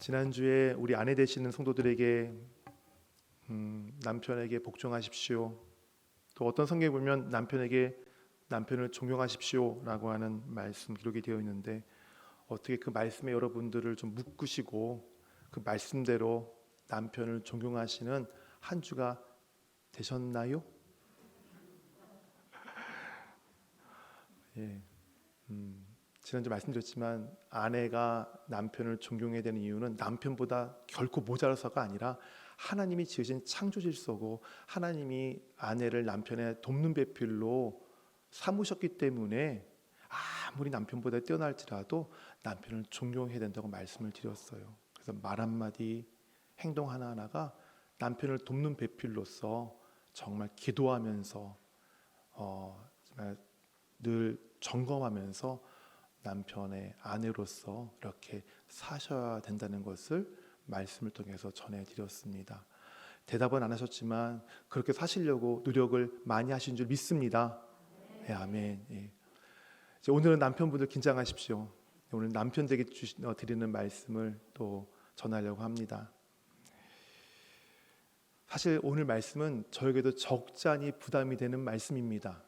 지난주에 우리 아내 되시는 성도들에게 남편에게 복종하십시오. 또 어떤 성경에 보면 남편을 존경하십시오라고 하는 말씀 기록이 되어 있는데, 어떻게 그 말씀에 여러분들을 좀 묶으시고 그 말씀대로 남편을 존경하시는 한 주가 되셨나요? 예. 지난주 말씀드렸지만 아내가 남편을 존경해야 되는 이유는 남편보다 결코 모자라서가 아니라 하나님이 지으신 창조 질서고 하나님이 아내를 남편의 돕는 배필로 삼으셨기 때문에 아무리 남편보다 뛰어날지라도 남편을 존경해야 된다고 말씀을 드렸어요. 그래서 말 한마디, 행동 하나하나가 남편을 돕는 배필로서 정말 기도하면서 정말 늘 점검하면서 남편의 아내로서 이렇게 사셔야 된다는 것을 말씀을 통해서 전해드렸습니다. 대답은 안 하셨지만 그렇게 사시려고 노력을 많이 하신 줄 믿습니다. 네, 아멘. 예. 오늘은 남편분들 긴장하십시오. 오늘 남편에게 드리는 말씀을 또 전하려고 합니다. 사실 오늘 말씀은 저에게도 적잖이 부담이 되는 말씀입니다.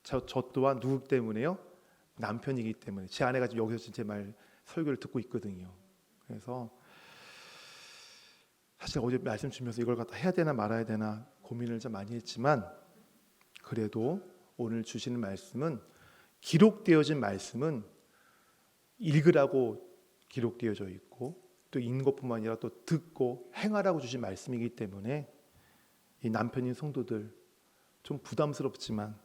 저 또한 누구 때문에요? 남편이기 때문에. 제 아내가 지금 여기서 제 말 설교를 듣고 있거든요. 그래서 사실 어제 말씀 주면서 이걸 갖다 해야 되나 말아야 되나 고민을 좀 많이 했지만, 그래도 오늘 주시는 말씀은, 기록되어진 말씀은 읽으라고 기록되어져 있고 또 읽는 것뿐만 아니라 또 듣고 행하라고 주신 말씀이기 때문에 이 남편인 성도들 좀 부담스럽지만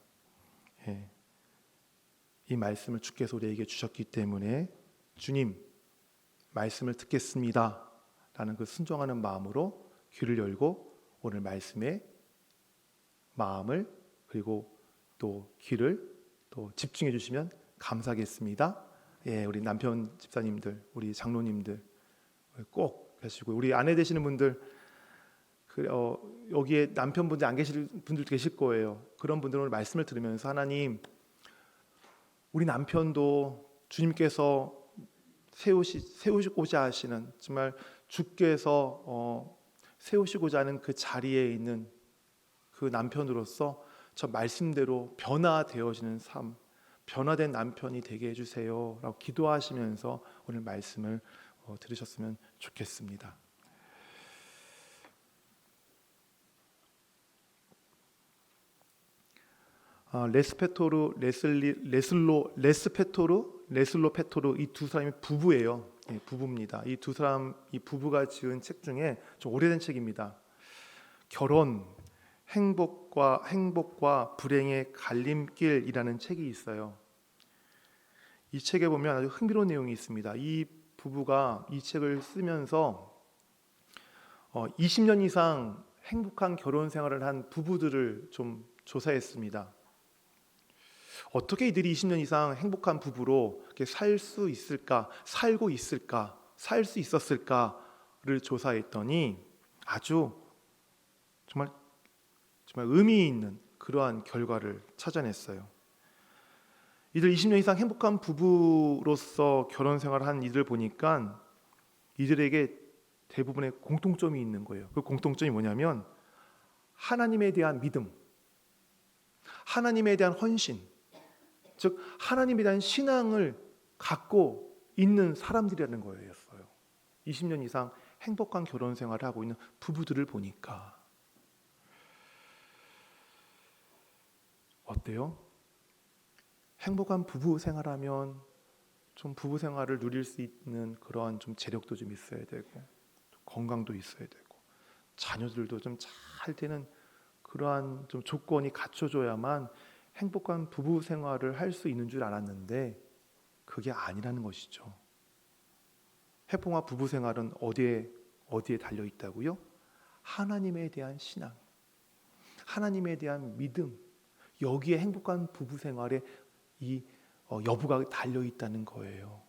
이 말씀을 주께서 우리에게 주셨기 때문에 주님 말씀을 듣겠습니다 라는 그 순종하는 마음으로 귀를 열고 오늘 말씀에 마음을 그리고 또 귀를 또 집중해 주시면 감사하겠습니다. 예, 우리 남편 집사님들, 우리 장로님들 꼭 하시고, 우리 아내 되시는 분들 여기에 남편분들 안 계실 분들도 계실 거예요. 그런 분들은 말씀을 들으면서 하나님, 우리 남편도 주님께서 세우시고자 하시는, 정말 주께서 세우시고자 하는 그 자리에 있는 그 남편으로서 저 말씀대로 변화되어지는 삶, 변화된 남편이 되게 해주세요 라고 기도하시면서 오늘 말씀을 들으셨으면 좋겠습니다. 레슬로 페토르 이 두 사람이 부부예요. 예, 부부입니다. 이 부부가 지은 책 중에 좀 오래된 책입니다. 결혼, 행복과 불행의 갈림길이라는 책이 있어요. 이 책에 보면 아주 흥미로운 내용이 있습니다. 이 부부가 이 책을 쓰면서 20년 이상 행복한 결혼 생활을 한 부부들을 좀 조사했습니다. 어떻게 이들이 20년 이상 행복한 부부로 살 수 있을까, 살고 있을까, 살 수 있었을까를 조사했더니 아주 정말 의미 있는 그러한 결과를 찾아냈어요. 이들 20년 이상 행복한 부부로서 결혼 생활을 한 이들 보니까 이들에게 대부분의 공통점이 있는 거예요. 그 공통점이 뭐냐면 하나님에 대한 믿음, 하나님에 대한 헌신, 즉 하나님에 대한 신앙을 갖고 있는 사람들이라는 거였어요. 20년 이상 행복한 결혼 생활을 하고 있는 부부들을 보니까 어때요? 행복한 부부 생활하면 좀 부부 생활을 누릴 수 있는 그런 좀 재력도 좀 있어야 되고, 건강도 있어야 되고, 자녀들도 좀 잘 되는 그러한 좀 조건이 갖춰져야만 행복한 부부 생활을 할 수 있는 줄 알았는데 그게 아니라는 것이죠. 행복한 부부 생활은 어디에 달려 있다고요? 하나님에 대한 신앙, 하나님에 대한 믿음, 여기에 행복한 부부 생활에 이 여부가 달려 있다는 거예요.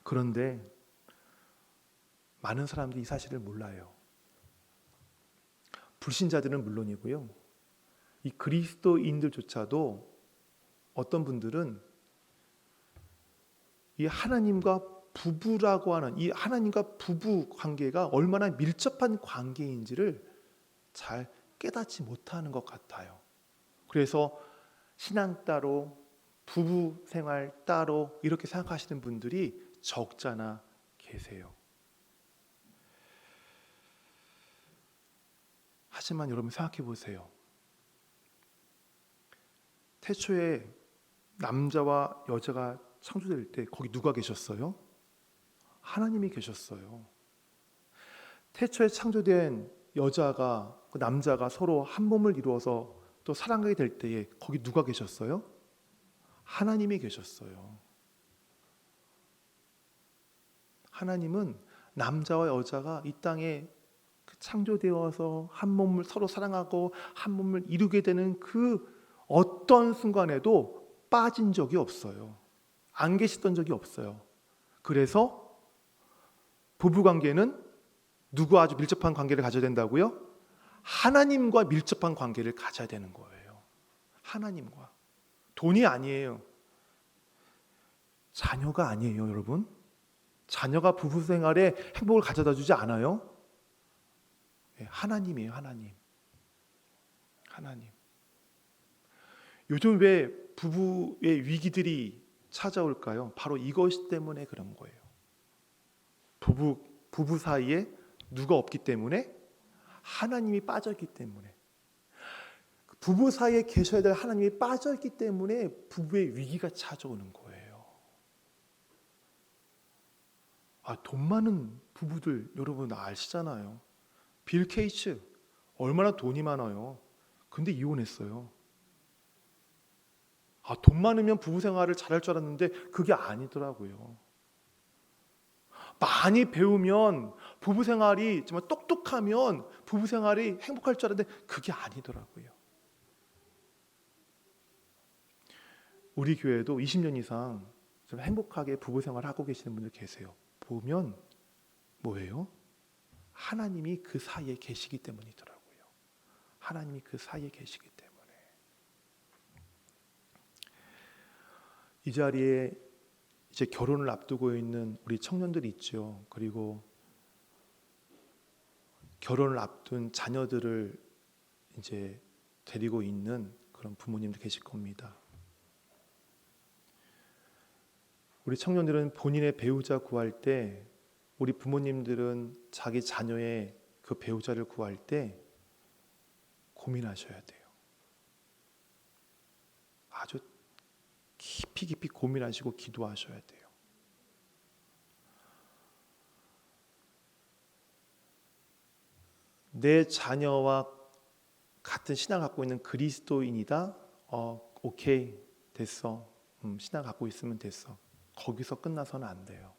그런데 많은 사람들이 이 사실을 몰라요. 불신자들은 물론이고요, 이 그리스도인들조차도 어떤 분들은 이 하나님과 부부라고 하는 이 하나님과 부부 관계가 얼마나 밀접한 관계인지를 잘 깨닫지 못하는 것 같아요. 그래서 신앙 따로 부부 생활 따로 이렇게 생각하시는 분들이 적잖아 계세요. 하지만 여러분 생각해 보세요. 태초에 남자와 여자가 창조될 때 거기 누가 계셨어요? 하나님이 계셨어요. 태초에 창조된 여자가 그 남자가 서로 한 몸을 이루어서 또 사랑하게 될 때에 거기 누가 계셨어요? 하나님이 계셨어요. 하나님은 남자와 여자가 이 땅에 창조되어서 한 몸을 서로 사랑하고 한 몸을 이루게 되는 그 어떤 순간에도 빠진 적이 없어요. 안 계시던 적이 없어요. 그래서 부부관계는 누구와 아주 밀접한 관계를 가져야 된다고요? 하나님과 밀접한 관계를 가져야 되는 거예요. 하나님과. 돈이 아니에요. 자녀가 아니에요, 여러분. 자녀가 부부 생활에 행복을 가져다 주지 않아요. 하나님이에요, 하나님. 하나님. 요즘 왜 부부의 위기들이 찾아올까요? 바로 이것 때문에 그런 거예요. 부부 사이에 누가 없기 때문에, 하나님이 빠졌기 때문에, 부부 사이에 계셔야 될 하나님이 빠졌기 때문에 부부의 위기가 찾아오는 거예요. 돈 많은 부부들 여러분 아시잖아요. 빌 게이츠 얼마나 돈이 많아요. 근데 이혼했어요. 돈 많으면 부부 생활을 잘할 줄 알았는데 그게 아니더라고요. 많이 배우면 부부 생활이 정말 똑똑하면 부부 생활이 행복할 줄 알았는데 그게 아니더라고요. 우리 교회도 20년 이상 좀 행복하게 부부 생활을 하고 계시는 분들 계세요. 보면 뭐예요? 하나님이 그 사이에 계시기 때문이더라고요. 하나님이 그 사이에 계시기 때문에. 이 자리에 이제 결혼을 앞두고 있는 우리 청년들이 있죠. 그리고 결혼을 앞둔 자녀들을 이제 데리고 있는 그런 부모님도 계실 겁니다. 우리 청년들은 본인의 배우자 구할 때, 우리 부모님들은 자기 자녀의 그 배우자를 구할 때 고민하셔야 돼요. 아주 깊이 고민하시고 기도하셔야 돼요. 내 자녀와 같은 신앙 갖고 있는 그리스도인이다. 오케이 됐어. 신앙 갖고 있으면 됐어. 거기서 끝나서는 안 돼요.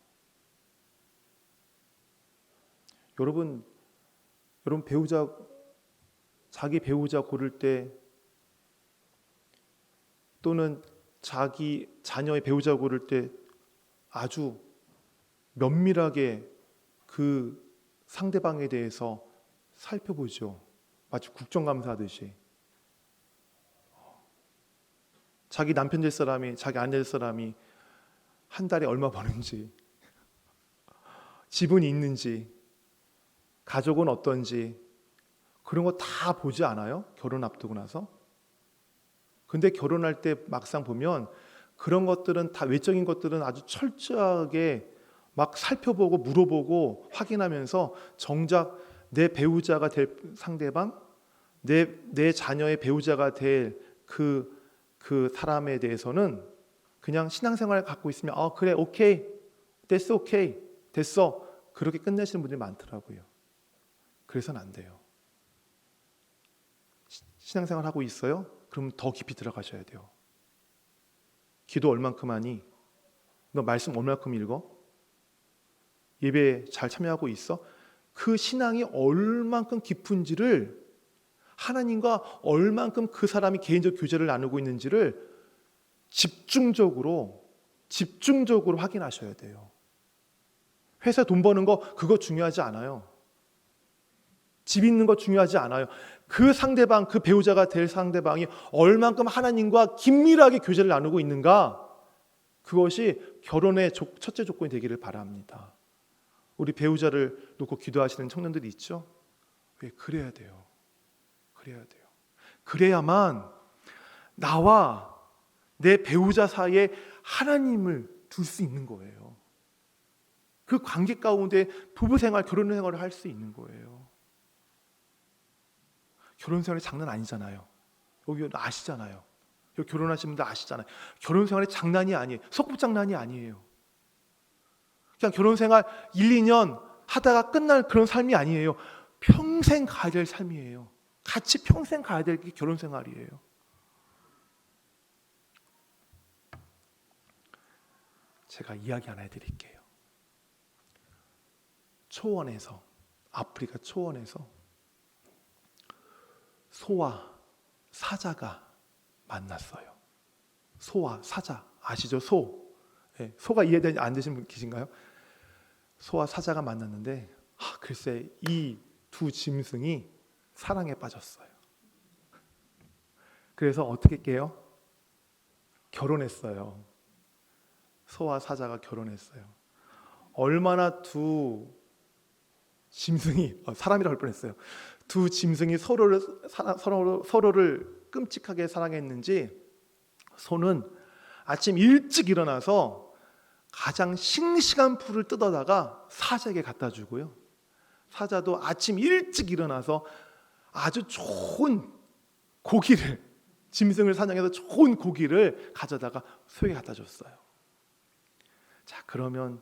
여러분 자기 배우자 고를 때, 또는 자기 자녀의 배우자 고를 때 아주 면밀하게 그 상대방에 대해서 살펴보죠. 마치 국정감사하듯이. 자기 남편 될 사람이, 자기 아내 될 사람이 한 달에 얼마 버는지, 집은 있는지, 가족은 어떤지, 그런 거 다 보지 않아요? 결혼 앞두고 나서? 근데 결혼할 때 막상 보면 그런 것들은 다, 외적인 것들은 아주 철저하게 막 살펴보고 물어보고 확인하면서 정작 내 배우자가 될 상대방, 내 자녀의 배우자가 될 그 사람에 대해서는 그냥 신앙생활을 갖고 있으면 그래 오케이 됐어 오케이 됐어 그렇게 끝내시는 분들이 많더라고요. 그래서는 안 돼요. 신앙생활 하고 있어요? 그럼 더 깊이 들어가셔야 돼요. 기도 얼만큼 하니? 너 말씀 얼만큼 읽어? 예배에 잘 참여하고 있어? 그 신앙이 얼만큼 깊은지를, 하나님과 얼만큼 그 사람이 개인적 교제를 나누고 있는지를 집중적으로 확인하셔야 돼요. 회사 돈 버는 거 그거 중요하지 않아요. 집 있는 거 중요하지 않아요. 그 상대방, 그 배우자가 될 상대방이 얼만큼 하나님과 긴밀하게 교제를 나누고 있는가, 그것이 결혼의 첫째 조건이 되기를 바랍니다. 우리 배우자를 놓고 기도하시는 청년들이 있죠? 왜? 그래야 돼요. 그래야 돼요. 그래야만 나와 내 배우자 사이에 하나님을 둘 수 있는 거예요. 그 관계 가운데 부부생활, 결혼생활을 할 수 있는 거예요. 결혼생활이 장난 아니잖아요. 여기 아시잖아요. 여기 결혼하신 분들 아시잖아요. 결혼생활이 장난이 아니에요. 소꿉장난이 아니에요. 그냥 결혼생활 1, 2년 하다가 끝날 그런 삶이 아니에요. 평생 가야 될 삶이에요. 같이 평생 가야 될 게 결혼생활이에요. 제가 이야기 하나 해드릴게요. 초원에서, 아프리카 초원에서 소와 사자가 만났어요. 소와 사자, 아시죠? 소. 네, 소가 이해되지 안 되신 분 계신가요? 소와 사자가 만났는데 글쎄 이 두 짐승이 사랑에 빠졌어요. 그래서 어떻게 깨요? 결혼했어요. 소와 사자가 결혼했어요. 얼마나 두 짐승이 사람이라 할 뻔했어요. 두 짐승이 서로를 끔찍하게 사랑했는지 소는 아침 일찍 일어나서 가장 싱싱한 풀을 뜯어다가 사자에게 갖다 주고요. 사자도 아침 일찍 일어나서 아주 좋은 고기를, 짐승을 사냥해서 좋은 고기를 가져다가 소에게 갖다 줬어요. 자, 그러면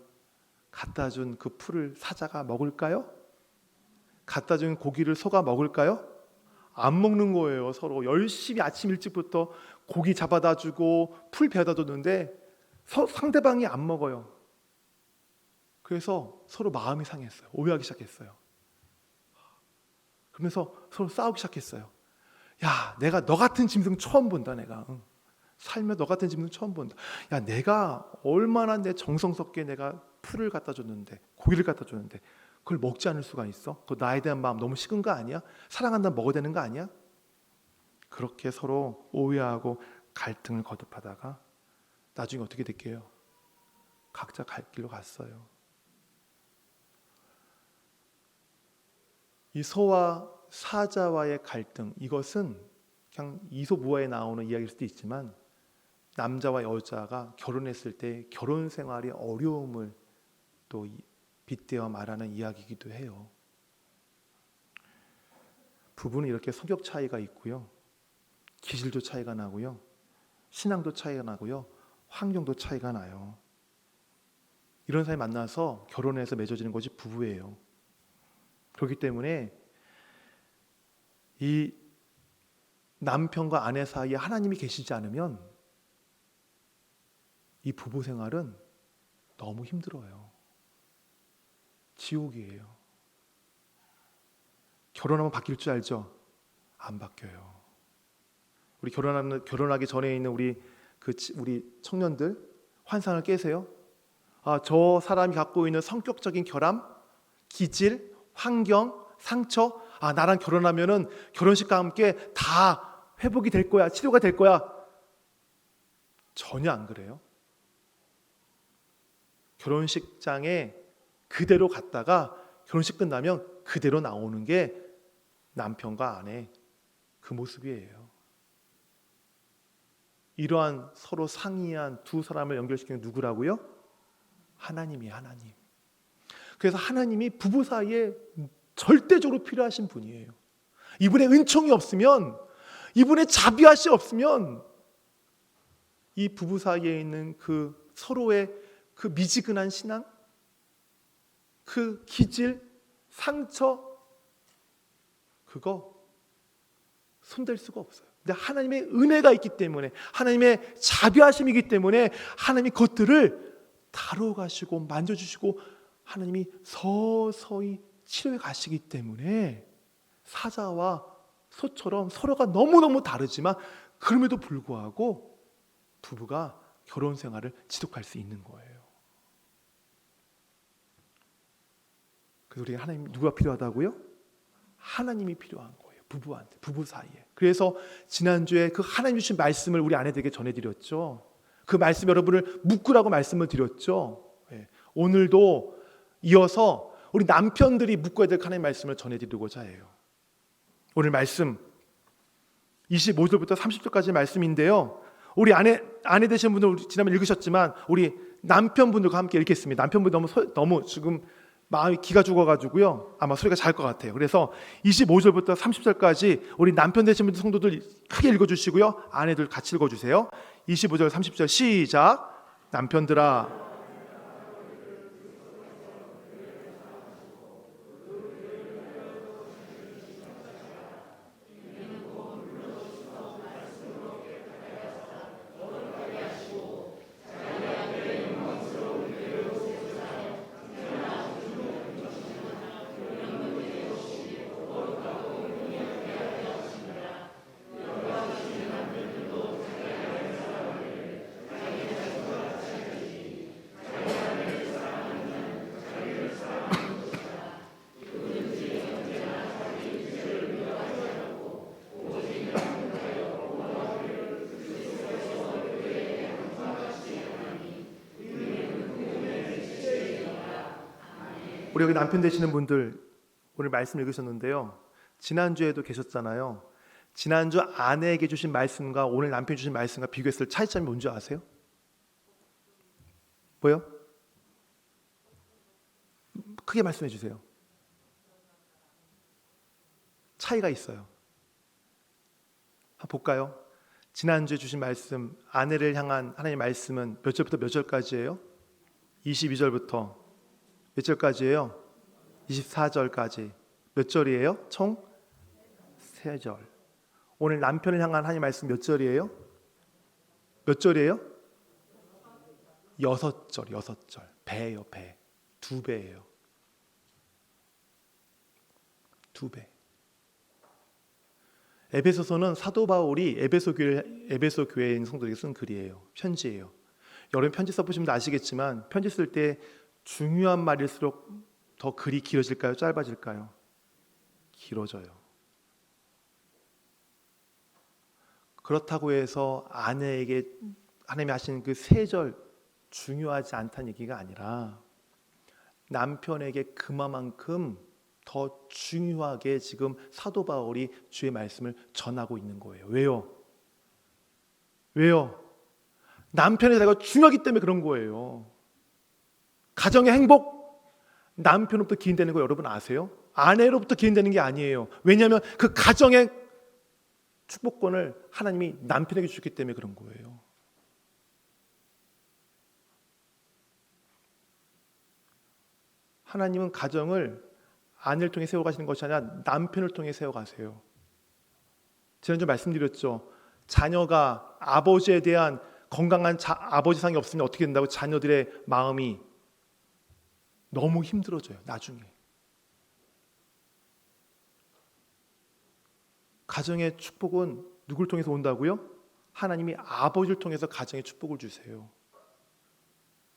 갖다 준 그 풀을 사자가 먹을까요? 갖다 준 고기를 소가 먹을까요? 안 먹는 거예요. 서로 열심히 아침 일찍부터 고기 잡아다 주고 풀 베어다 줬는데 상대방이 안 먹어요. 그래서 서로 마음이 상했어요. 오해하기 시작했어요. 그러면서 서로 싸우기 시작했어요. 야, 내가 너 같은 짐승 처음 본다. 내가 살며 너 같은 짐승 처음 본다. 야, 내가 얼마나 내 정성스럽게 내가 풀을 갖다 줬는데, 고기를 갖다 줬는데 그걸 먹지 않을 수가 있어? 그 나에 대한 마음 너무 식은 거 아니야? 사랑한다면 먹어야 되는 거 아니야? 그렇게 서로 오해하고 갈등을 거듭하다가 나중에 어떻게 됐게요? 각자 갈 길로 갔어요. 이 소와 사자와의 갈등, 이것은 그냥 이소부화에 나오는 이야기일 수도 있지만 남자와 여자가 결혼했을 때 결혼 생활의 어려움을 또 빗대어 말하는 이야기이기도 해요. 부부는 이렇게 성격 차이가 있고요. 기질도 차이가 나고요. 신앙도 차이가 나고요. 환경도 차이가 나요. 이런 사람이 만나서 결혼해서 맺어지는 것이 부부예요. 그렇기 때문에 이 남편과 아내 사이에 하나님이 계시지 않으면 이 부부 생활은 너무 힘들어요. 지옥이에요. 결혼하면 바뀔 줄 알죠? 안 바뀌어요. 우리 결혼하기 전에 있는 우리 청년들 환상을 깨세요. 저 사람이 갖고 있는 성격적인 결함, 기질, 환경, 상처, 나랑 결혼하면은 결혼식과 함께 다 회복이 될 거야, 치료가 될 거야. 전혀 안 그래요. 결혼식장에 그대로 갔다가 결혼식 끝나면 그대로 나오는 게 남편과 아내 그 모습이에요. 이러한 서로 상이한 두 사람을 연결시키는 누구라고요? 하나님이 하나님. 그래서 하나님이 부부 사이에 절대적으로 필요하신 분이에요. 이분의 은총이 없으면, 이분의 자비하심이 없으면 이 부부 사이에 있는 그 서로의 그 미지근한 신앙, 그 기질, 상처, 그거 손댈 수가 없어요. 근데 하나님의 은혜가 있기 때문에, 하나님의 자비하심이기 때문에 하나님이 그것들을 다뤄가시고 만져주시고 하나님이 서서히 치료해 가시기 때문에 사자와 소처럼 서로가 너무너무 다르지만 그럼에도 불구하고 부부가 결혼 생활을 지속할 수 있는 거예요. 그래서 우리가 하나님 누가 필요하다고요? 하나님이 필요한 거예요. 부부한테, 부부 사이에. 그래서 지난주에 그 하나님 주신 말씀을 우리 아내들에게 전해드렸죠. 그 말씀 여러분을 묶으라고 말씀을 드렸죠. 오늘도 이어서 우리 남편들이 묶어야 될 하나님의 말씀을 전해드리고자 해요. 오늘 말씀 25절부터 30절까지 말씀인데요. 우리 아내 되신 분들 지난번에 읽으셨지만 우리 남편분들과 함께 읽겠습니다. 남편분 너무 지금 마음이 기가 죽어가지고요. 아마 소리가 잘 것 같아요. 그래서 25절부터 30절까지 우리 남편 되신 분들 성도들 크게 읽어주시고요. 아내들 같이 읽어주세요. 25절 30절 시작. 남편들아 우리 여기 남편 되시는 분들 오늘 말씀 읽으셨는데요. 지난주에도 계셨잖아요. 지난주 아내에게 주신 말씀과 오늘 남편이 주신 말씀과 비교했을 차이점이 뭔지 아세요? 뭐요? 크게 말씀해 주세요. 차이가 있어요. 한번 볼까요? 지난주에 주신 말씀, 아내를 향한 하나님의 말씀은 몇 절부터 몇 절까지예요? 22절부터 몇 절까지예요? 24절까지. 몇 절이에요? 총 3절. 오늘 남편을 향한 하나님의 말씀 몇 절이에요? 몇 절이에요? 6절, 6절. 배예요, 배. 2배예요. 2배. 에베소서는 사도 바울이 에베소 교회에 있는 성도들에게 쓴 글이에요. 편지예요. 여러분 편지 써보시면 아시겠지만 편지 쓸 때 중요한 말일수록 더 글이 길어질까요? 짧아질까요? 길어져요. 그렇다고 해서 아내에게 하나님이 하신 그 3절 중요하지 않다는 얘기가 아니라 남편에게 그만큼 더 중요하게 지금 사도 바울이 주의 말씀을 전하고 있는 거예요. 왜요? 남편의 자리가 중요하기 때문에 그런 거예요. 가정의 행복, 남편으로부터 기인되는 거 여러분 아세요? 아내로부터 기인되는 게 아니에요. 왜냐하면 그 가정의 축복권을 하나님이 남편에게 주셨기 때문에 그런 거예요. 하나님은 가정을 아내를 통해 세워가시는 것이 아니라 남편을 통해 세워가세요. 지난주 말씀드렸죠. 자녀가 아버지에 대한 건강한 아버지상이 없으면 어떻게 된다고? 자녀들의 마음이 너무 힘들어져요. 나중에 가정의 축복은 누굴 통해서 온다고요? 하나님이 아버지를 통해서 가정의 축복을 주세요.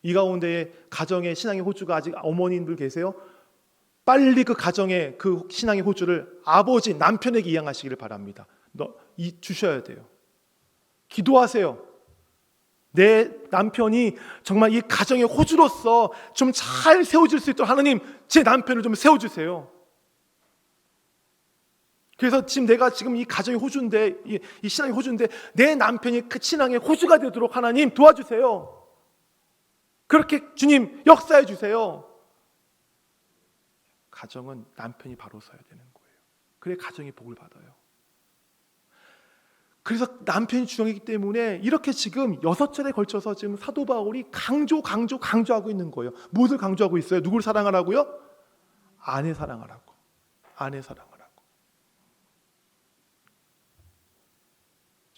이 가운데 가정의 신앙의 호주가 아직 어머님들 계세요? 빨리 그 가정의 그 신앙의 호주를 아버지 남편에게 이양하시기를 바랍니다. 주셔야 돼요. 기도하세요. 내 남편이 정말 이 가정의 호주로서 좀 잘 세워질 수 있도록 하나님 제 남편을 좀 세워주세요. 그래서 내가 지금 이 가정의 호주인데 이 신앙의 호주인데 내 남편이 그 신앙의 호주가 되도록 하나님 도와주세요. 그렇게 주님 역사해 주세요. 가정은 남편이 바로 서야 되는 거예요. 그래 가정이 복을 받아요. 그래서 남편이 중요하기 때문에 이렇게 지금 6절에 걸쳐서 지금 사도 바울이 강조하고 있는 거예요. 무엇을 강조하고 있어요? 누굴 사랑하라고요? 아내 사랑하라고. 아내 사랑하라고.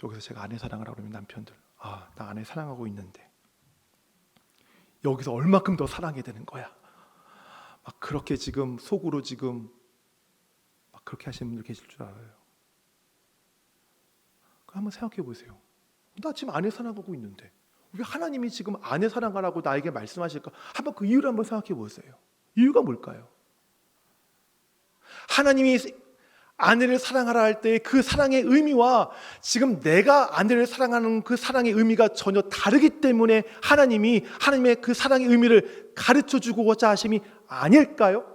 여기서 제가 아내 사랑하라고 그러면 남편들 나 아내 사랑하고 있는데 여기서 얼마큼 더 사랑해야 되는 거야. 막 그렇게 지금 속으로 지금 막 그렇게 하시는 분들 계실 줄 알아요. 한번 생각해 보세요. 나 지금 아내 사랑하고 있는데 왜 하나님이 지금 아내 사랑하라고 나에게 말씀하실까? 한번 그 이유를 한번 생각해 보세요. 이유가 뭘까요? 하나님이 아내를 사랑하라 할 때 그 사랑의 의미와 지금 내가 아내를 사랑하는 그 사랑의 의미가 전혀 다르기 때문에 하나님이 하나님의 그 사랑의 의미를 가르쳐 주고자 하심이 아닐까요?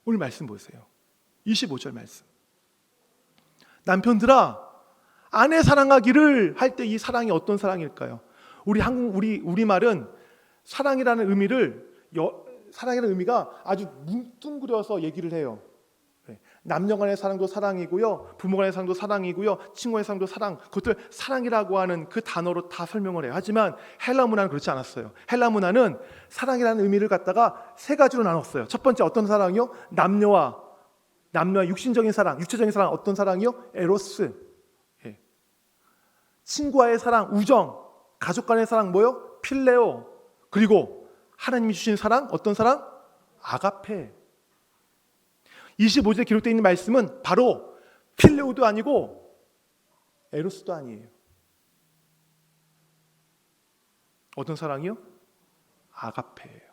오늘 말씀 보세요. 25절 말씀. 남편들아, 아내 사랑하기를 할 때 이 사랑이 어떤 사랑일까요? 우리 말은 사랑이라는 의미가 아주 뭉뚱그려서 얘기를 해요. 남녀 간의 사랑도 사랑이고요, 부모 간의 사랑도 사랑이고요, 친구 간의 사랑도 사랑, 그것들 사랑이라고 하는 그 단어로 다 설명을 해요. 하지만 헬라 문화는 그렇지 않았어요. 헬라 문화는 사랑이라는 의미를 갖다가 세 가지로 나눴어요. 첫 번째 어떤 사랑이요? 남녀와 육신적인 사랑, 육체적인 사랑. 어떤 사랑이요? 에로스. 친구와의 사랑, 우정. 가족 간의 사랑 뭐요? 필레오. 그리고 하나님이 주신 사랑, 어떤 사랑? 아가페. 25절에 기록되어 있는 말씀은 바로 필레오도 아니고 에로스도 아니에요. 어떤 사랑이요? 아가페예요.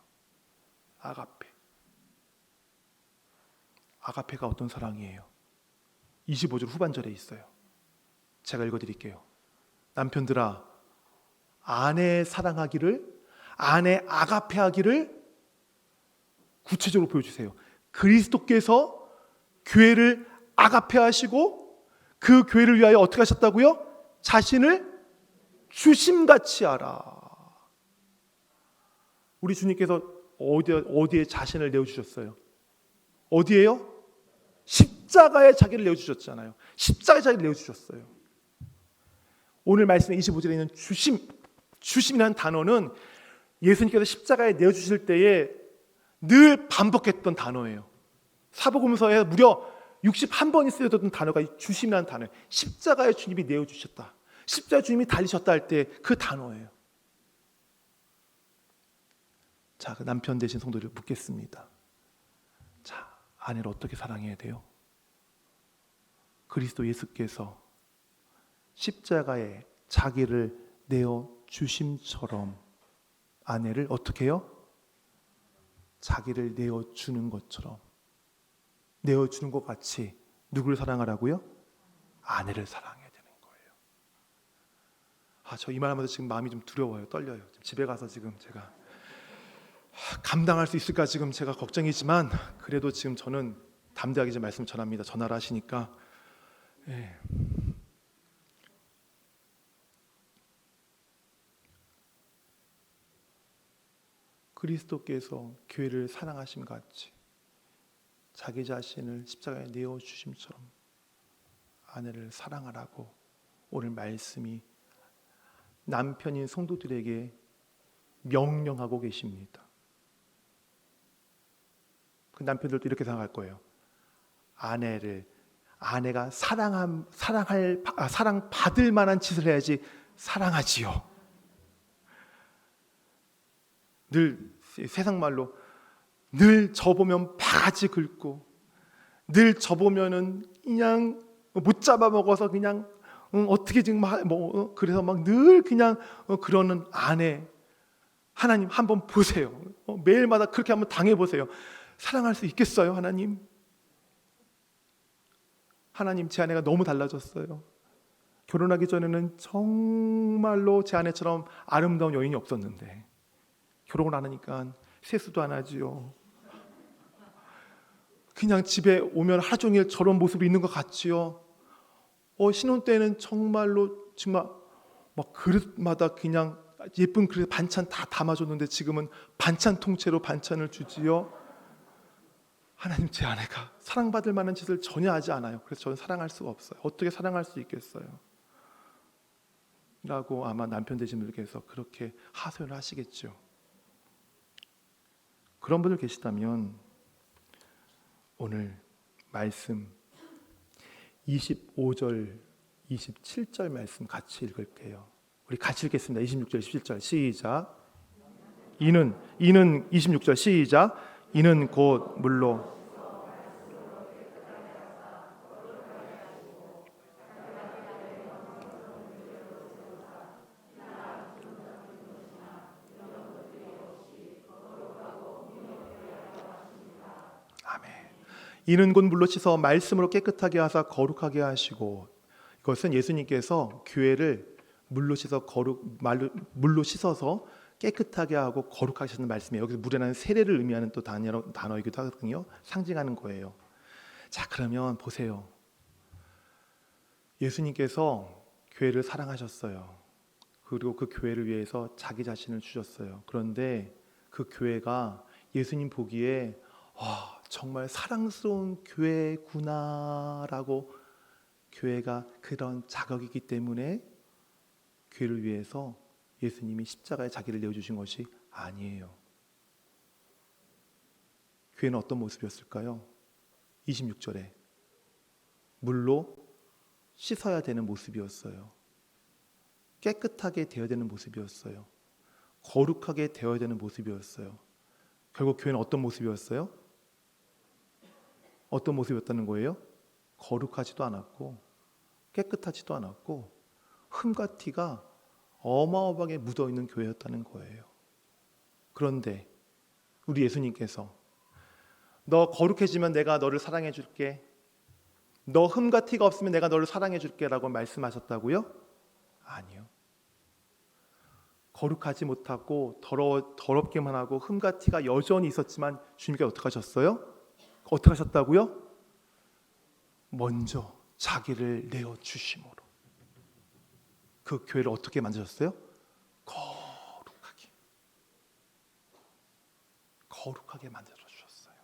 아가페. 아가페가 어떤 사랑이에요? 25절 후반절에 있어요. 제가 읽어드릴게요. 남편들아, 아내 사랑하기를, 아내 아가페하기를 구체적으로 보여주세요. 그리스도께서 교회를 아가페하시고 그 교회를 위하여 어떻게 하셨다고요? 자신을 주심같이 하라. 우리 주님께서 어디에 자신을 내어주셨어요? 어디에요? 십자가에 자기를 내어주셨잖아요. 십자가에 자기를 내어주셨어요. 오늘 말씀의 25절에 있는 주심이라는 단어는 예수님께서 십자가에 내어주실 때에 늘 반복했던 단어예요. 사복음서에 무려 61번이 쓰여졌던 단어가 이 주심이라는 단어예요. 십자가에 주님이 내어주셨다, 십자가에 주님이 달리셨다 할 때 그 단어예요. 자, 그 남편 되신 성도를 묻겠습니다. 자, 아내를 어떻게 사랑해야 돼요? 그리스도 예수께서 십자가에 자기를 내어주심처럼 아내를 어떻게 해요? 자기를 내어주는 것처럼, 내어주는 것 같이 누구를 사랑하라고요? 아내를 사랑해야 되는 거예요. 저 이 말하면서 지금 마음이 좀 두려워요. 떨려요. 집에 가서 지금 제가 감당할 수 있을까 지금 제가 걱정이지만, 그래도 지금 저는 담대하게 좀 말씀 전합니다. 전화를 하시니까. 그리스도께서 교회를 사랑하심 같이 자기 자신을 십자가에 내어주심처럼 아내를 사랑하라고 오늘 말씀이 남편인 성도들에게 명령하고 계십니다. 그 남편들도 이렇게 생각할 거예요. 아내가 사랑받을 만한 짓을 해야지 사랑하지요. 늘 세상 말로 늘 저보면 바가지 긁고, 늘 저보면은 그냥 못 잡아먹어서 그냥 어떻게 지금 그래서 막 늘 그냥 그러는 아내, 하나님 한번 보세요. 매일마다 그렇게 한번 당해보세요. 사랑할 수 있겠어요? 하나님, 제 아내가 너무 달라졌어요. 결혼하기 전에는 정말로 제 아내처럼 아름다운 여인이 없었는데 결혼을 안 하니까 세수도 안 하지요. 그냥 집에 오면 하루 종일 저런 모습으로 있는 것 같지요. 신혼 때는 정말 막 그릇마다 그냥 예쁜 그릇 반찬 다 담아줬는데 지금은 반찬 통째로 반찬을 주지요. 하나님, 제 아내가 사랑받을 만한 짓을 전혀 하지 않아요. 그래서 저는 사랑할 수가 없어요. 어떻게 사랑할 수 있겠어요? 라고 아마 남편 되신 분들께서 그렇게 하소연을 하시겠죠. 그런 분들 계시다면 오늘 말씀 25절, 27절 말씀 같이 읽을게요. 우리 같이 읽겠습니다. 26절, 27절 시작. 이는 26절 시작. 이는 곧 물로 이는 곧 물로 씻어 말씀으로 깨끗하게 하사 거룩하게 하시고. 이것은 예수님께서 교회를 물로 씻어서 깨끗하게 하고 거룩하시는 말씀이에요. 여기서 물이라는 세례를 의미하는 또 단어이기도 하거든요. 상징하는 거예요. 자, 그러면 보세요. 예수님께서 교회를 사랑하셨어요. 그리고 그 교회를 위해서 자기 자신을 주셨어요. 그런데 그 교회가 예수님 보기에 정말 사랑스러운 교회구나라고, 교회가 그런 자격이기 때문에 교회를 위해서 예수님이 십자가에 자기를 내어주신 것이 아니에요. 교회는 어떤 모습이었을까요? 26절에 물로 씻어야 되는 모습이었어요. 깨끗하게 되어야 되는 모습이었어요. 거룩하게 되어야 되는 모습이었어요. 결국 교회는 어떤 모습이었어요? 어떤 모습이었다는 거예요? 거룩하지도 않았고 깨끗하지도 않았고 흠과 티가 어마어마하게 묻어있는 교회였다는 거예요. 그런데 우리 예수님께서 너 거룩해지면 내가 너를 사랑해 줄게, 너 흠과 티가 없으면 내가 너를 사랑해 줄게 라고 말씀하셨다고요? 아니요. 거룩하지 못하고 더럽게만 하고 흠과 티가 여전히 있었지만 주님께서 어떻게 하셨어요? 어떻게 하셨다고요? 먼저 자기를 내어주심으로 그 교회를 어떻게 만드셨어요? 거룩하게 만들어 주셨어요.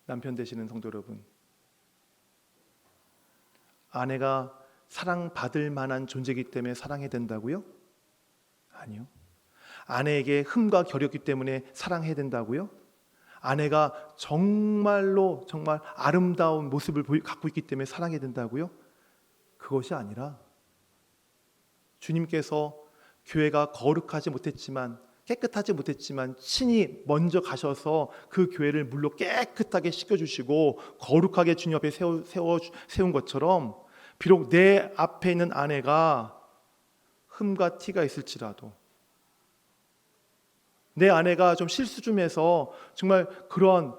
남편 되시는 성도 여러분, 아내가 사랑받을 만한 존재이기 때문에 사랑해야 된다고요? 아니요. 아내에게 흠과 결이 없기 때문에 사랑해야 된다고요? 아내가 정말로 정말 아름다운 모습을 갖고 있기 때문에 사랑해야 된다고요? 그것이 아니라 주님께서 교회가 거룩하지 못했지만 깨끗하지 못했지만 친히 먼저 가셔서 그 교회를 물로 깨끗하게 씻겨주시고 거룩하게 주님 앞에 세운 것처럼 비록 내 앞에 있는 아내가 흠과 티가 있을지라도, 내 아내가 좀 실수 좀 해서 정말 그런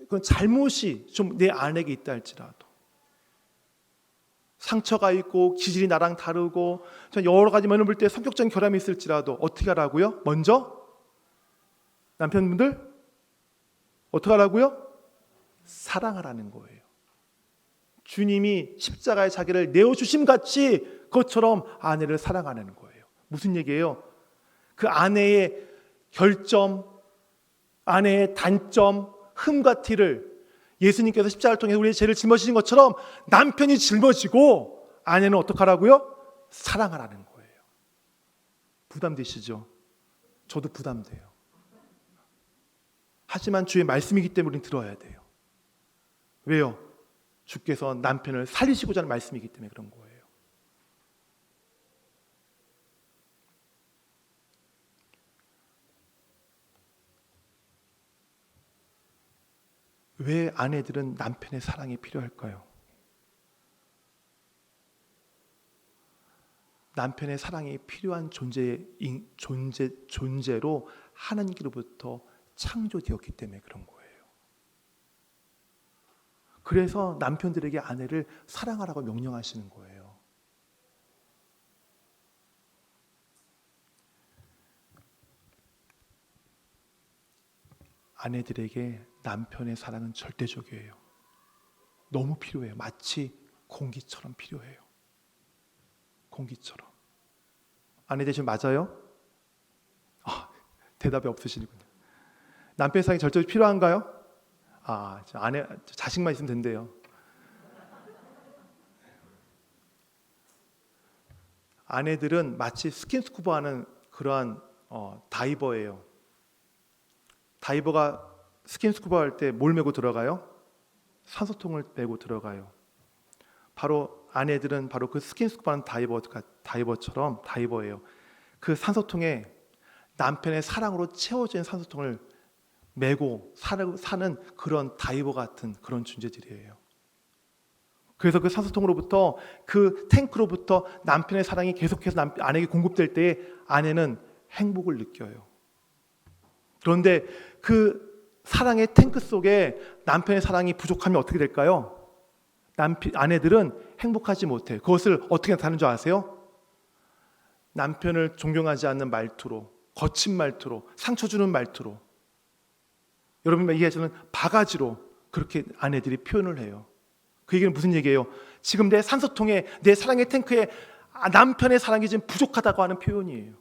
그런 잘못이 좀 내 아내에게 있다 할지라도, 상처가 있고 기질이 나랑 다르고 여러 가지 면을 볼 때 성격적인 결함이 있을지라도 어떻게 하라고요? 먼저 남편분들 어떻게 하라고요? 사랑하라는 거예요. 주님이 십자가에 자기를 내어주심 같이 그것처럼 아내를 사랑하는 거예요. 무슨 얘기예요? 그 아내의 결점, 아내의 단점, 흠과 티를 예수님께서 십자가를 통해 우리의 죄를 짊어지신 것처럼 남편이 짊어지고 아내는 어떻게 하라고요? 사랑하라는 거예요. 부담되시죠? 저도 부담돼요. 하지만 주의 말씀이기 때문에 우리는 들어야 돼요. 왜요? 주께서 남편을 살리시고자 하는 말씀이기 때문에 그런 거예요. 왜 아내들은 남편의 사랑이 필요할까요? 남편의 사랑이 필요한 존재로 하나님께로부터 창조되었기 때문에 그런 거예요. 그래서 남편들에게 아내를 사랑하라고 명령하시는 거예요. 아내들에게 남편의 사랑은 절대적이에요. 너무 필요해요. 마치 공기처럼 필요해요. 공기처럼. 아내 되시면 맞아요? 대답이 없으시군요. 남편의 사랑이 절대적으로 필요한가요? 아내 자식만 있으면 된대요. 아내들은 마치 스킨스쿠버하는 그러한 다이버예요. 다이버가 스킨스쿠버 할 때 뭘 메고 들어가요? 산소통을 메고 들어가요. 바로 아내들은 바로 그 스킨스쿠버하는 다이버처럼 다이버예요. 그 산소통에 남편의 사랑으로 채워진 산소통을 메고 사는 그런 다이버 같은 그런 존재들이에요. 그래서 그 산소통으로부터 그 탱크로부터 남편의 사랑이 계속해서 아내에게 공급될 때에 아내는 행복을 느껴요. 그런데 그 사랑의 탱크 속에 남편의 사랑이 부족하면 어떻게 될까요? 아내들은 행복하지 못해. 그것을 어떻게 나타내는 줄 아세요? 남편을 존경하지 않는 말투로, 거친 말투로, 상처 주는 말투로, 여러분 이해하시는 바가지로 그렇게 아내들이 표현을 해요. 그 얘기는 무슨 얘기예요? 지금 내 산소통에, 내 사랑의 탱크에 남편의 사랑이 지금 부족하다고 하는 표현이에요.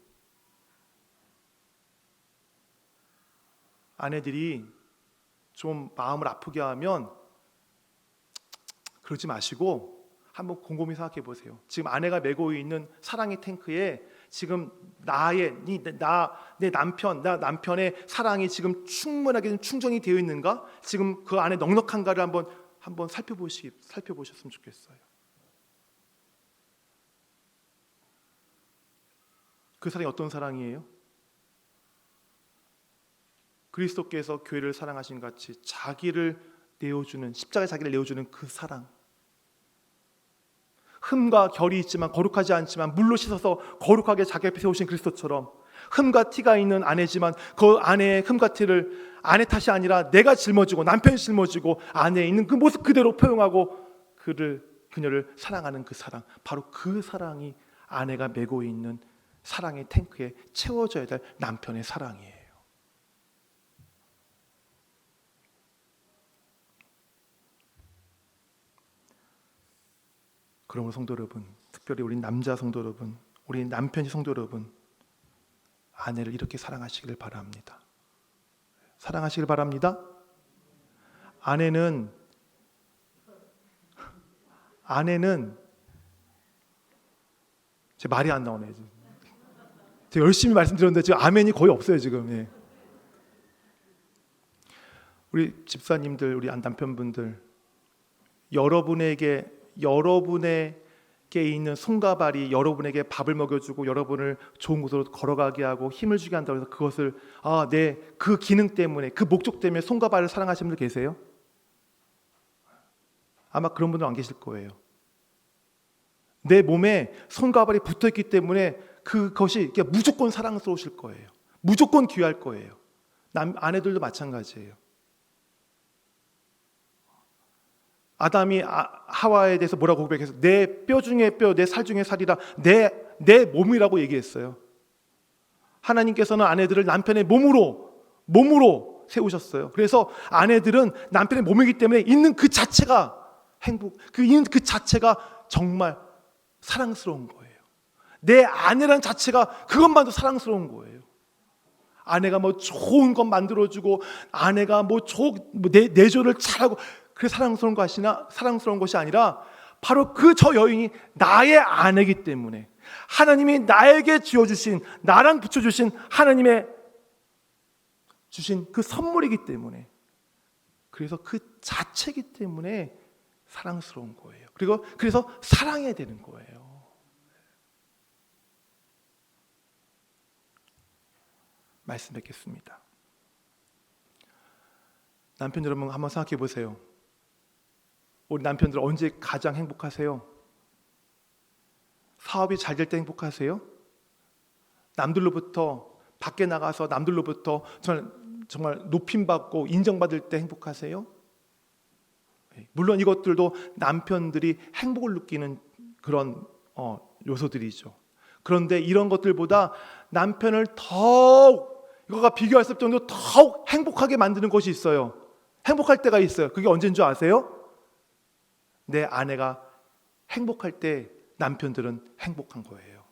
아내들이 좀 마음을 아프게 하면 그러지 마시고 한번 곰곰이 생각해 보세요. 지금 아내가 메고 있는 사랑의 탱크에 지금 내 남편의 사랑이 지금 충분하게 충전이 되어 있는가? 지금 그 안에 넉넉한가를 한번 살펴보셨으면 좋겠어요. 그 사랑이 어떤 사랑이에요? 그리스도께서 교회를 사랑하신 같이 십자가에 자기를 내어주는 그 사랑. 흠과 결이 있지만 거룩하지 않지만 물로 씻어서 거룩하게 자기 앞에 세우신 그리스도처럼 흠과 티가 있는 아내지만 그 아내의 흠과 티를 아내 탓이 아니라 내가 짊어지고 남편이 짊어지고 아내에 있는 그 모습 그대로 표현하고 그녀를 사랑하는 그 사랑, 바로 그 사랑이 아내가 메고 있는 사랑의 탱크에 채워져야 될 남편의 사랑이에요. 그러므로 성도 여러분, 특별히 우리 남자 성도 여러분, 우리 남편이 성도 여러분, 아내를 이렇게 사랑하시길 바랍니다. 사랑하시길 바랍니다. 아내는 제 말이 안 나오네요. 제가 열심히 말씀드렸는데 지금 아멘이 거의 없어요 지금. 예. 우리 집사님들, 우리 남편분들, 여러분에게 있는 손과 발이 여러분에게 밥을 먹여주고 여러분을 좋은 곳으로 걸어가게 하고 힘을 주게 한다고 해서 그것을 그 기능 때문에, 그 목적 때문에 손과 발을 사랑하시는 분들 계세요? 아마 그런 분들 안 계실 거예요. 내 몸에 손과 발이 붙어있기 때문에 그것이 무조건 사랑스러우실 거예요. 무조건 귀할 거예요. 아내들도 마찬가지예요. 아담이 하와에 대해서 뭐라고 고백해서 내 뼈 중에 뼈, 내 살 중에 살이라 내 몸이라고 얘기했어요. 하나님께서는 아내들을 남편의 몸으로 세우셨어요. 그래서 아내들은 남편의 몸이기 때문에 있는 그 자체가 있는 그 자체가 정말 사랑스러운 거예요. 내 아내라는 자체가 그것만도 사랑스러운 거예요. 아내가 뭐 좋은 것 만들어주고 아내가 내조를 잘하고 그게 사랑스러운 것이 아니라 바로 저 여인이 나의 아내이기 때문에, 하나님이 나에게 지어주신, 나랑 붙여주신 하나님의 주신 그 선물이기 때문에, 그래서 그 자체이기 때문에 사랑스러운 거예요. 그래서 사랑해야 되는 거예요. 말씀 뵙겠습니다. 남편 여러분 한번 생각해 보세요. 우리 남편들 언제 가장 행복하세요? 사업이 잘 될 때 행복하세요? 남들로부터 밖에 나가서 남들로부터 정말 높임받고 인정받을 때 행복하세요? 물론 이것들도 남편들이 행복을 느끼는 그런 요소들이죠. 그런데 이런 것들보다 남편을 이거가 비교할 수 없을 정도로 더욱 행복하게 만드는 것이 있어요. 행복할 때가 있어요. 그게 언제인 줄 아세요? 내 아내가 행복할 때 남편들은 행복한 거예요.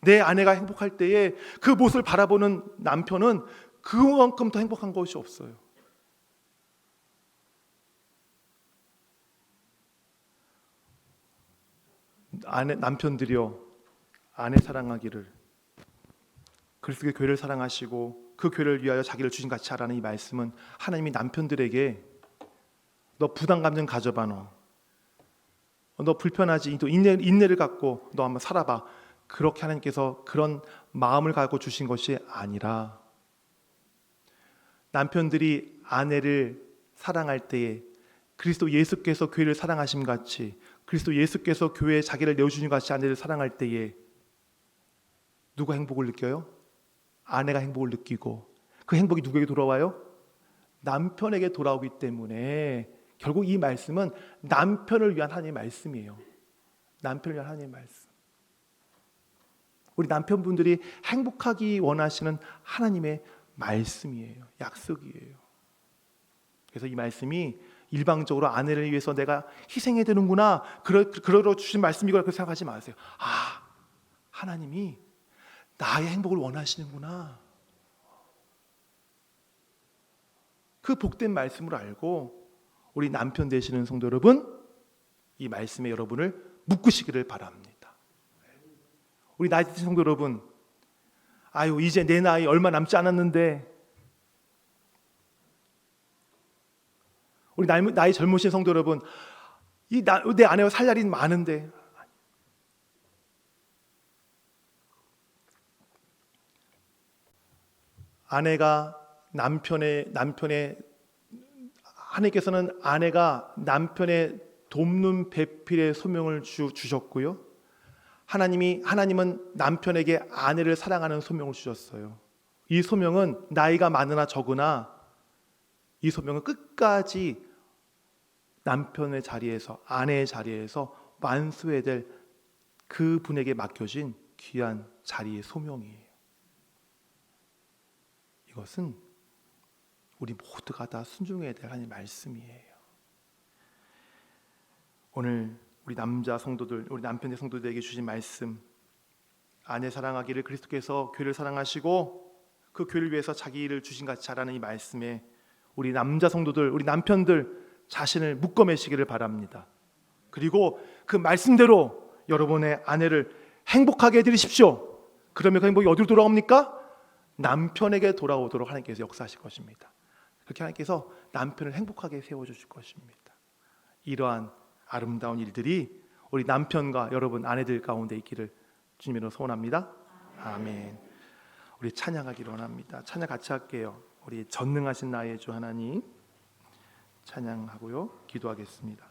내 아내가 행복할 때에 그 모습을 바라보는 남편은 그만큼 더 행복한 것이 없어요. 남편들이여 아내 사랑하기를, 그리스도의 교회를 사랑하시고 그 교회를 위하여 자기를 주신 같이 하라는 이 말씀은 하나님이 남편들에게 너 부담감 좀 가져봐, 너 불편하지, 또 인내를 갖고 너 한번 살아봐, 그렇게 하나님께서 그런 마음을 갖고 주신 것이 아니라, 남편들이 아내를 사랑할 때에 그리스도 예수께서 교회를 사랑하심 같이, 그리스도 예수께서 교회에 자기를 내어주신 같이 아내를 사랑할 때에 누가 행복을 느껴요? 아내가 행복을 느끼고 그 행복이 누구에게 돌아와요? 남편에게 돌아오기 때문에 결국 이 말씀은 남편을 위한 하나님의 말씀이에요. 남편을 위한 하나님의 말씀. 우리 남편분들이 행복하기 원하시는 하나님의 말씀이에요. 약속이에요. 그래서 이 말씀이 일방적으로 아내를 위해서 내가 희생해야 되는구나, 그러러 주신 말씀이거나 그렇게 생각하지 마세요. 하나님이 나의 행복을 원하시는구나. 그 복된 말씀을 알고 우리 남편 되시는 성도 여러분, 이 말씀에 여러분을 묶으시기를 바랍니다. 우리 나이 드신 성도 여러분, 이제 내 나이 얼마 남지 않았는데, 우리 나이 젊으신 성도 여러분, 내 아내와 살 날이 많은데, 아내가 하나님께서는 아내가 남편의 돕는 배필의 소명을 주셨고요. 하나님은 남편에게 아내를 사랑하는 소명을 주셨어요. 이 소명은 나이가 많으나 적으나 이 소명은 끝까지 남편의 자리에서, 아내의 자리에서 완수해야 될 그분에게 맡겨진 귀한 자리의 소명이에요. 이것은 우리 모두가 다 순종해야 될 하나님의 말씀이에요. 오늘 우리 남자 성도들, 우리 남편의 성도들에게 주신 말씀, 아내 사랑하기를 그리스도께서 교회를 사랑하시고 그 교회를 위해서 자기를 주신 같이 하라는 이 말씀에 우리 남자 성도들, 우리 남편들 자신을 묶어매시기를 바랍니다. 그리고 그 말씀대로 여러분의 아내를 행복하게 해드리십시오. 그러면 그 행복이 어디로 돌아옵니까? 남편에게 돌아오도록 하나님께서 역사하실 것입니다. 그렇게 하나님께서 남편을 행복하게 세워주실 것입니다. 이러한 아름다운 일들이 우리 남편과 여러분 아내들 가운데 있기를 주님으로 소원합니다. 아멘. 우리 찬양하기를 원합니다. 찬양 같이 할게요. 우리 전능하신 나의 주 하나님 찬양하고요, 기도하겠습니다.